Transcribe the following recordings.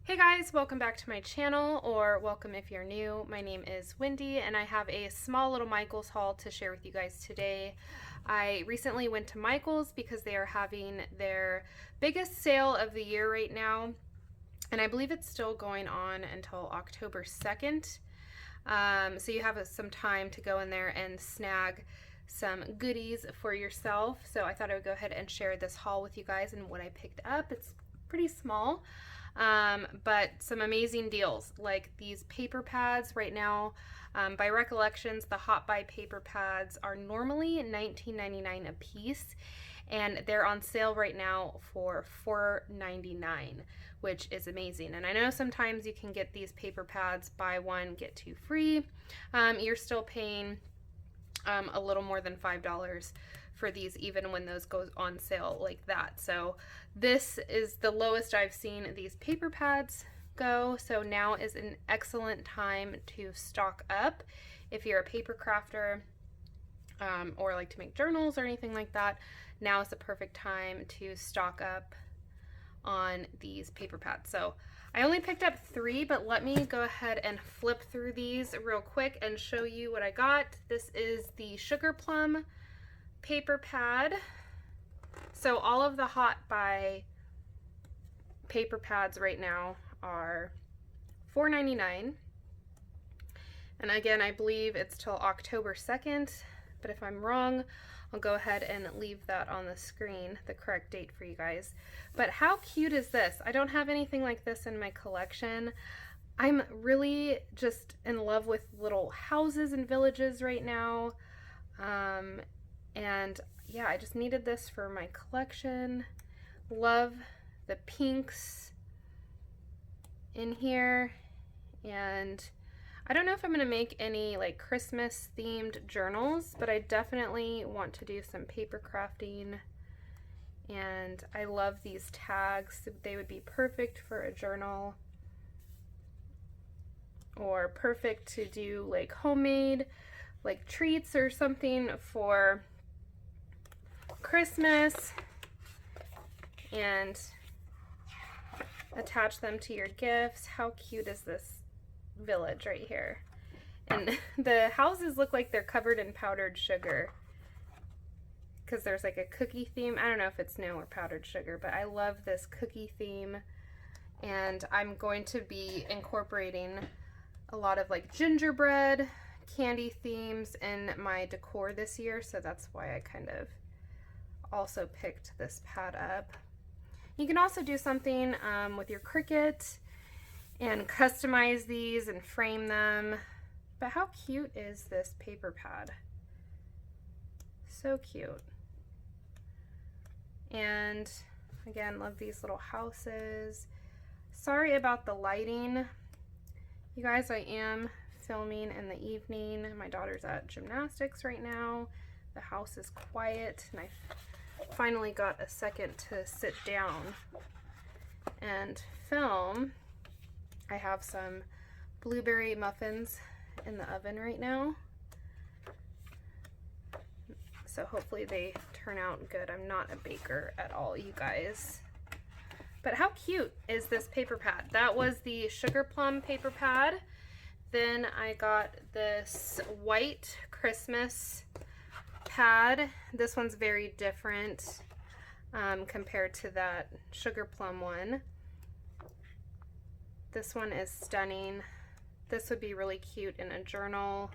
Hey guys, welcome back to my channel, or welcome if you're new. My name is Wendy and I have a small little Michaels haul to share with you guys today. I recently went to Michaels because they are having their biggest sale of the year right now, and I believe it's still going on until October 2nd. So you have some time to go in there and snag some goodies for yourself. So I thought I would go ahead and share this haul with you guys and what I picked up. It's pretty small. But some amazing deals, like these paper pads right now. By recollections, the Hot Buy paper pads are normally $19.99 a piece, and they're on sale right now for $4.99, which is amazing. And I know sometimes you can get these paper pads, buy one, get two free. You're still paying a little more than $5 for these, even when those go on sale like that. So this is the lowest I've seen these paper pads go. So now is an excellent time to stock up if you're a paper crafter or like to make journals or anything like that. Now is the perfect time to stock up on these paper pads. So I only picked up 3, but let me go ahead and flip through these real quick and show you what I got. This is the Sugar Plum paper pad. So all of the Hot Buy paper pads right now are $4.99. And again, I believe it's till October 2nd, but if I'm wrong, I'll go ahead and leave that on the screen, the correct date for you guys. But how cute is this? I don't have anything like this in my collection. I'm really just in love with little houses and villages right now. And yeah, I just needed this for my collection. Love the pinks in here. And I don't know if I'm going to make any like Christmas themed journals, but I definitely want to do some paper crafting. And I love these tags. They would be perfect for a journal, or perfect to do like homemade like treats or something for Christmas, and attach them to your gifts. How cute is this village right here? And the houses look like they're covered in powdered sugar because there's like a cookie theme. I don't know if it's snow or powdered sugar, but I love this cookie theme, and I'm going to be incorporating a lot of like gingerbread candy themes in my decor this year, so that's why I kind of also picked this pad up. You can also do something with your Cricut and customize these and frame them. But how cute is this paper pad? So cute. And again, love these little houses. Sorry about the lighting. You guys, I am filming in the evening. My daughter's at gymnastics right now. The house is quiet, and I finally got a second to sit down and film. I have some blueberry muffins in the oven right now, so hopefully they turn out good. I'm not a baker at all, you guys. But how cute is this paper pad? That was the Sugar Plum paper pad. Then I got this white Christmas pad. This one's very different compared to that Sugar Plum one. This one is stunning. This would be really cute in a journal.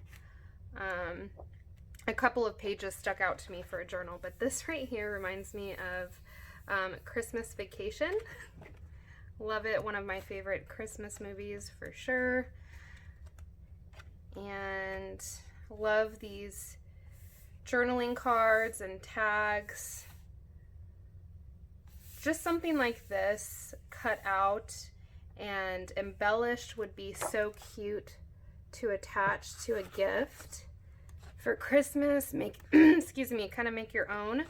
A couple of pages stuck out to me for a journal, but this right here reminds me of Christmas Vacation. Love it. One of my favorite Christmas movies for sure. And love these journaling cards and tags. Just something like this cut out and embellished would be so cute to attach to a gift for Christmas. Make excuse me, kind of make your own.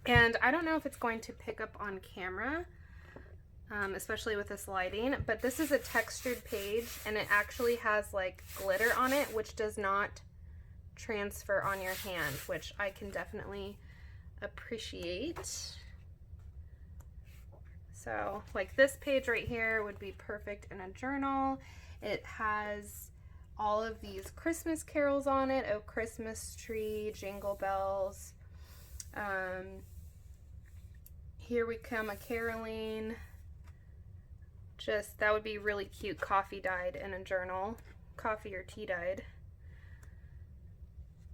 And I don't know if it's going to pick up on camera, especially with this lighting, but this is a textured page, and it actually has like glitter on it, which does not transfer on your hand, which I can definitely appreciate. So like this page right here would be perfect in a journal. It has all of these Christmas carols on it. Oh, Christmas tree, jingle bells. Here we come, a caroling. Just, that would be really cute. Coffee dyed in a journal. Coffee or tea dyed.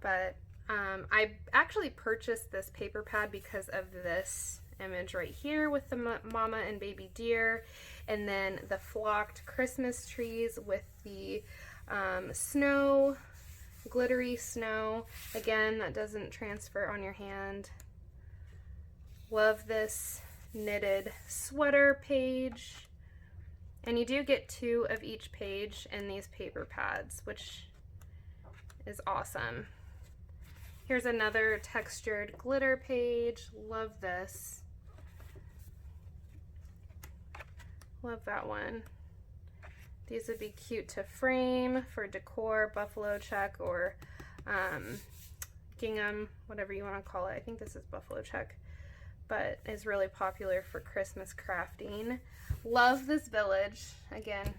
But I actually purchased this paper pad because of this image right here with the mama and baby deer, and then the flocked Christmas trees with the snow, glittery snow. Again, that doesn't transfer on your hand. Love this knitted sweater page. And you do get 2 of each page in these paper pads, which is awesome. Here's another textured glitter page. Love this. Love that one. These would be cute to frame for decor, buffalo check, or gingham, whatever you want to call it. I think this is buffalo check, but is really popular for Christmas crafting. Love this village. Again,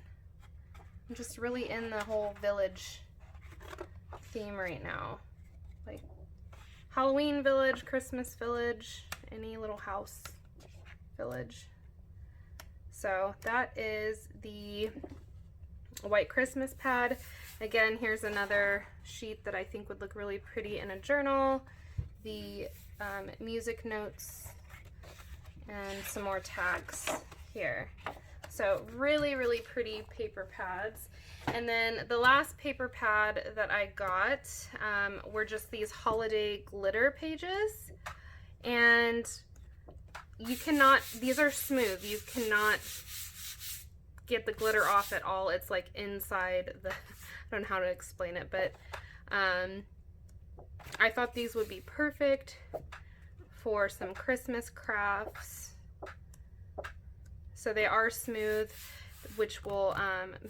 I'm just really in the whole village theme right now. Like Halloween village, Christmas village, any little house village. So that is the white Christmas pad. Again, here's another sheet that I think would look really pretty in a journal. The music notes and some more tags here. So really, really pretty paper pads. And then the last paper pad that I got were just these holiday glitter pages. And you cannot, these are smooth. You cannot get the glitter off at all. It's like inside the, I don't know how to explain it, but I thought these would be perfect for some Christmas crafts. So they are smooth, which will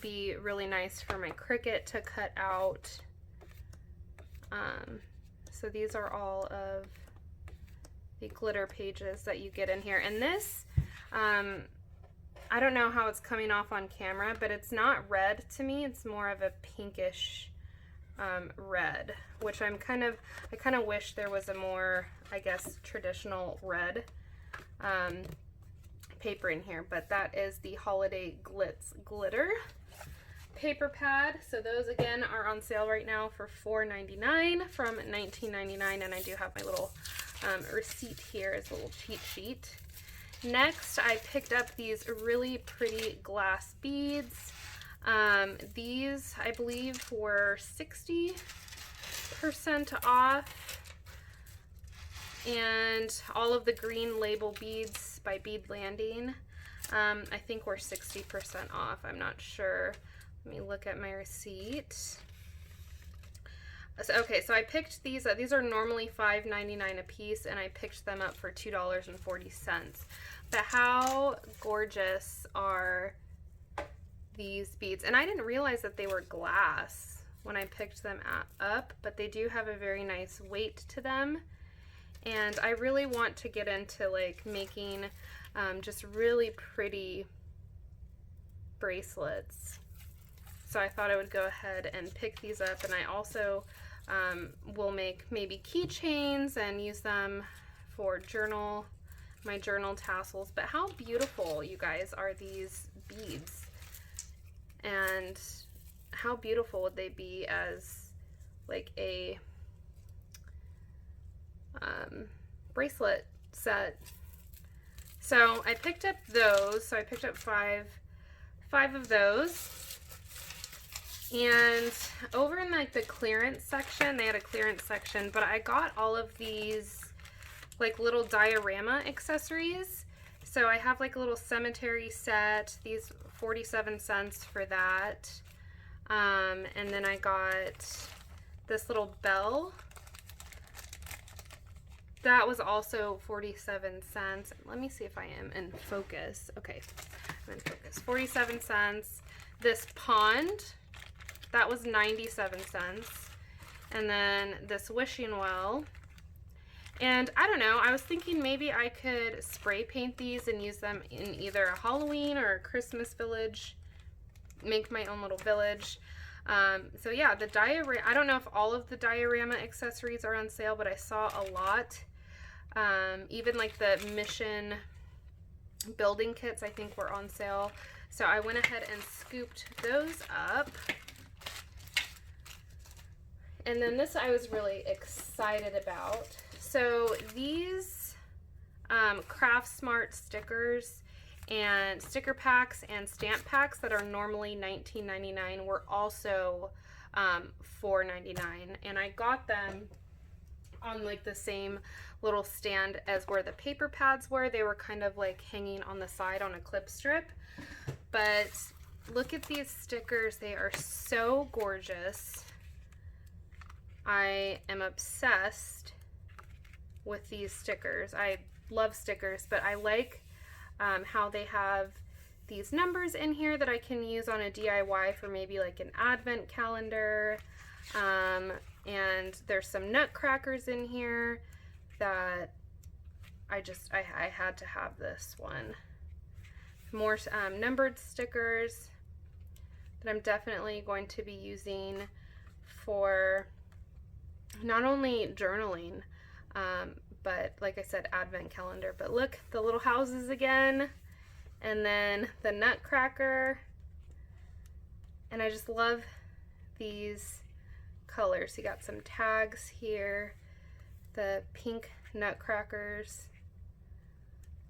be really nice for my Cricut to cut out. So these are all of the glitter pages that you get in here. And this, I don't know how it's coming off on camera, but it's not red to me. It's more of a pinkish red, which I kind of wish there was a more, I guess, traditional red paper in here. But that is the Holiday Glitz Glitter paper pad. So those again are on sale right now for $4.99 from $19.99, and I do have my little receipt here as a little cheat sheet. Next, I picked up these really pretty glass beads. These, I believe, were 60% off, and all of the green label beads by Bead Landing, I think were 60% off. I'm not sure. Let me look at my receipt. Okay, so I picked these. These are normally $5.99 a piece, and I picked them up for $2.40. But how gorgeous are these beads? And I didn't realize that they were glass when I picked them up, but they do have a very nice weight to them. And I really want to get into like making just really pretty bracelets. So I thought I would go ahead and pick these up, and I also will make maybe keychains and use them for my journal tassels. But how beautiful, you guys, are these beads, and how beautiful would they be as like a bracelet set. So I picked up those. So I picked up five of those. And over in like the clearance section, they had a clearance section, but I got all of these like little diorama accessories. So I have like a little cemetery set, these 47 cents for that. And then I got this little bell. That was also 47 cents. Let me see if I am in focus. Okay, I'm in focus. 47 cents. This pond, that was 97 cents. And then this wishing well. And I don't know, I was thinking maybe I could spray paint these and use them in either a Halloween or a Christmas village, make my own little village. So yeah, the diorama, I don't know if all of the diorama accessories are on sale, but I saw a lot. Even like the mission building kits, I think, were on sale. So I went ahead and scooped those up. And then this I was really excited about. So these Craft Smart stickers and sticker packs and stamp packs that are normally $19.99 were also $4.99, and I got them on like the same little stand as where the paper pads were. They were kind of like hanging on the side on a clip strip. But look at these stickers. They are so gorgeous. I am obsessed with these stickers. I love stickers, but I like how they have these numbers in here that I can use on a DIY for maybe like an advent calendar. And there's some nutcrackers in here that I had to have this one. More numbered stickers that I'm definitely going to be using for not only journaling, but like I said, advent calendar. But look, the little houses again, and then the nutcracker. And I just love these colors. You got some tags here, the pink nutcrackers.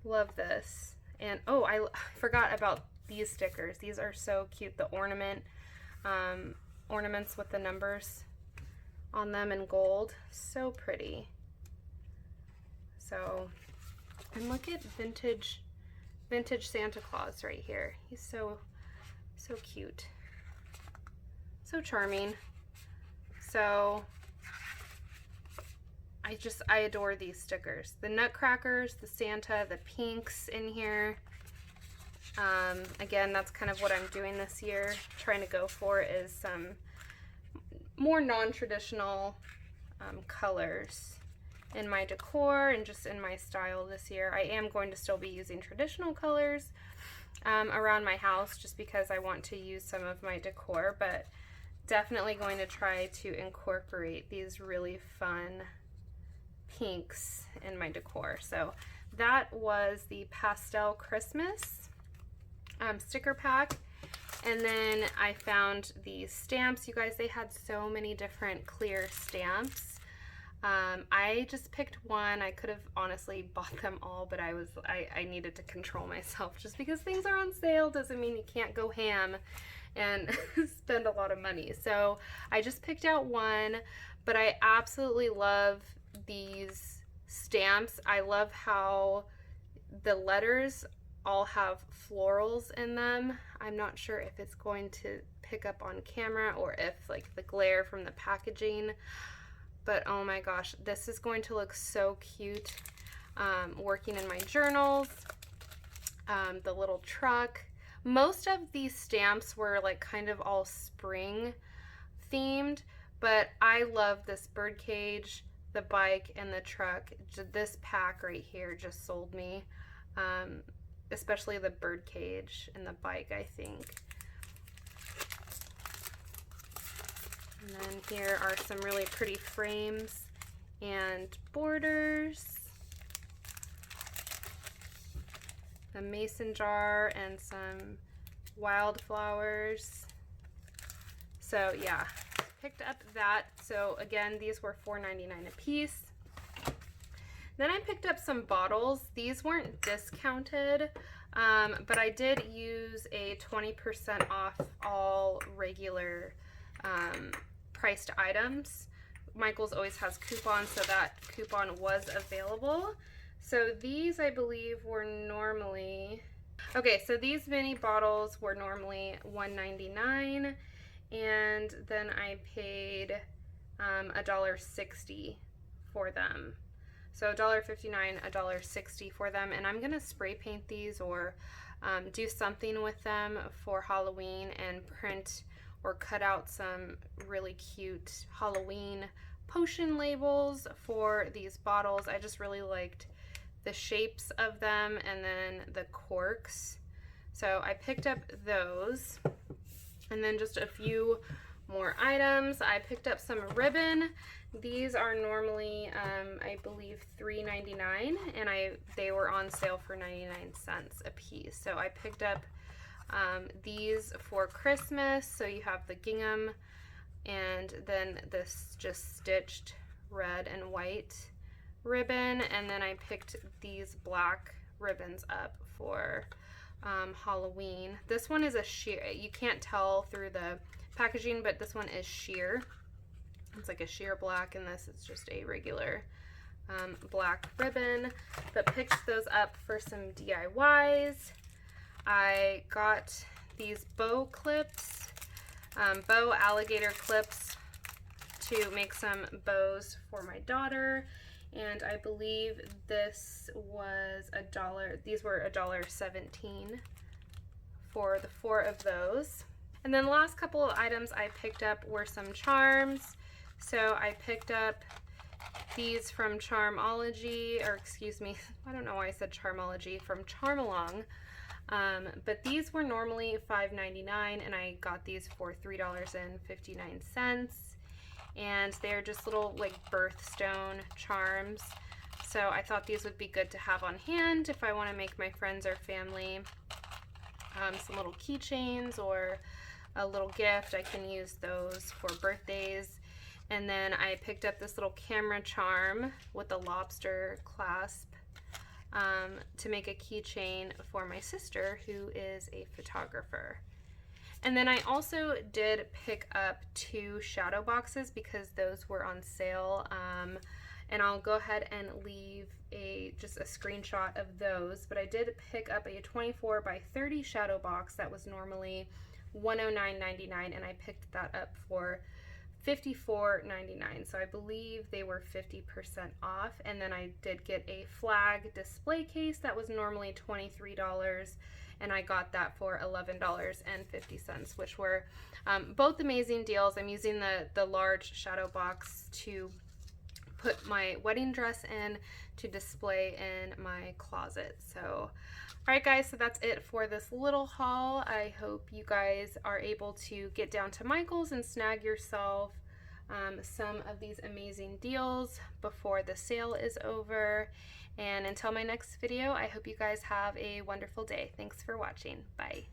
Love this. And oh, I forgot about these stickers. These are so cute. The ornaments with the numbers on them in gold. So pretty. So, and look at vintage Santa Claus right here. He's so cute. So charming. So I adore these stickers. The nutcrackers, the Santa, the pinks in here. Again, that's kind of what I'm doing this year. Trying to go for is some more non-traditional colors in my decor and just in my style this year. I am going to still be using traditional colors around my house just because I want to use some of my decor, but definitely going to try to incorporate these really fun pinks in my decor. So that was the Pastel Christmas sticker pack. And then I found these stamps. You guys, they had so many different clear stamps. I just picked one. I could have honestly bought them all, but I needed to control myself. Just because things are on sale doesn't mean you can't go ham and spend a lot of money. So I just picked out one, but I absolutely love these stamps. I love how the letters all have florals in them. I'm not sure if it's going to pick up on camera or if like the glare from the packaging, but oh my gosh, this is going to look so cute working in my journals. The little truck. Most of these stamps were like kind of all spring themed, but I love this bird cage, the bike, and the truck. This pack right here just sold me. Especially the bird cage and the bike, I think. And then here are some really pretty frames and borders. A mason jar and some wildflowers. So yeah, picked up that. So again, these were $4.99 a piece. Then I picked up some bottles. These weren't discounted, but I did use a 20% off all regular priced items. Michael's always has coupons, so that coupon was available. So these, I believe, were normally, okay, so these mini bottles were normally $1.99, and then I paid $1.60 for them. So $1.59, $1.60 for them, and I'm gonna spray paint these or do something with them for Halloween and print or cut out some really cute Halloween potion labels for these bottles. I just really liked the shapes of them and then the corks. So I picked up those. And then just a few more items. I picked up some ribbon. These are normally, I believe, $3.99, and they were on sale for 99 cents a piece. So I picked up these for Christmas. So you have the gingham and then this just stitched red and white ribbon, and then I picked these black ribbons up for Halloween. This one is a sheer. You can't tell through the packaging, but this one is sheer. It's like a sheer black, and this is just a regular black ribbon, but picked those up for some DIYs. I got these bow clips, bow alligator clips to make some bows for my daughter, and I believe this was $1. These were $1.17 for the 4 of those. And then the last couple of items I picked up were some charms. So I picked up these from Charmology, or excuse me, I don't know why I said Charmology, from Charmalong. But these were normally $5.99, and I got these for $3.59. And they're just little like birthstone charms. So I thought these would be good to have on hand if I want to make my friends or family some little keychains or a little gift. I can use those for birthdays. And then I picked up this little camera charm with a lobster clasp to make a keychain for my sister, who is a photographer. And then I also did pick up 2 shadow boxes because those were on sale. And I'll go ahead and leave just a screenshot of those. But I did pick up a 24 by 30 shadow box that was normally $109.99, and I picked that up for $54.99. So I believe they were 50% off. And then I did get a flag display case that was normally $23, and I got that for $11.50, which were both amazing deals. I'm using the large shadow box to put my wedding dress in to display in my closet. So alright guys, so that's it for this little haul. I hope you guys are able to get down to Michael's and snag yourself some of these amazing deals before the sale is over. And until my next video, I hope you guys have a wonderful day. Thanks for watching. Bye.